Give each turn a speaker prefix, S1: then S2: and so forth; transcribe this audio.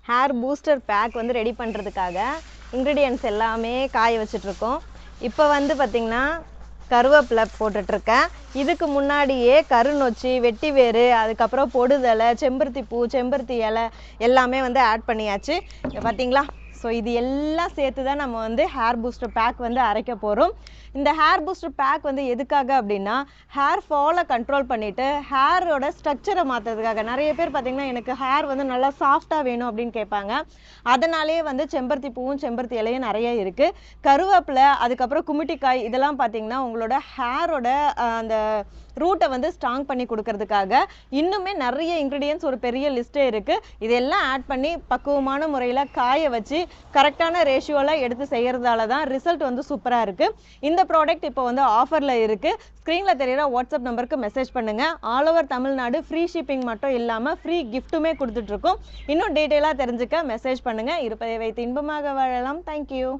S1: Hair booster back வந்து ready பண்ணுறதுக்காக ingredients எல்லாமே காய வச்சிட்ருக்கோம். இப்போ வந்து பார்த்திங்கன்னா கருவேப்பிலை போட்டுட்ருக்கேன். இதுக்கு முன்னாடியே கருநொச்சி, வெட்டி வேறு, அதுக்கப்புறம் பொடுதலை, செம்பருத்தி பூ, செம்பருத்தி இலை எல்லாமே வந்து ஆட் பண்ணியாச்சு. பார்த்தீங்களா? ஸோ இது எல்லாம் சேர்த்து தான் நம்ம வந்து ஹேர் பூஸ்டர் பேக் வந்து அரைக்க போகிறோம். இந்த ஹேர் பூஸ்டர் பேக் வந்து எதுக்காக அப்படின்னா ஹேர் ஃபாலை கண்ட்ரோல் பண்ணிவிட்டு ஹேரோட ஸ்ட்ரக்சரை மாற்றுறதுக்காக. நிறைய பேர் பார்த்திங்கன்னா எனக்கு ஹேர் வந்து நல்லா சாஃப்டாக வேணும் அப்படின்னு கேட்பாங்க. அதனாலே வந்து செம்பருத்தி பூவும் செம்பருத்தி இலையும் நிறைய இருக்குது. கருவேப்பிலை, அதுக்கப்புறம் குமிட்டிக்காய் இதெல்லாம் பார்த்திங்கன்னா உங்களோட ஹேரோட அந்த ரூட்டை வந்து ஸ்ட்ராங் பண்ணி கொடுக்கறதுக்காக. இன்னுமே நிறைய இன்க்ரீடியன்ட்ஸ் ஒரு பெரிய லிஸ்ட்டே இருக்குது. இதெல்லாம் ஆட் பண்ணி பக்குவமான முறையில் காய வச்சு கரெக்டான ரேஷியோவில் எடுத்து செய்கிறதால தான் ரிசல்ட் வந்து சூப்பராக இருக்குது. இந்த ப்ராடக்ட் இப்போ வந்து ஆஃபரில் இருக்குது. ஸ்க்ரீனில் தெரிகிற வாட்ஸ்அப் நம்பருக்கு மெசேஜ் பண்ணுங்கள். All over Tamil Nadu free shipping மட்டும் இல்லாமல் ஃப்ரீ கிஃப்ட்டுமே கொடுத்துட்ருக்கோம். இன்னும் டீட்டெயிலாக தெரிஞ்சுக்க மெசேஜ் பண்ணுங்கள். இருப்பதை வைத்து இன்பமாக வாழலாம். தேங்க்யூ.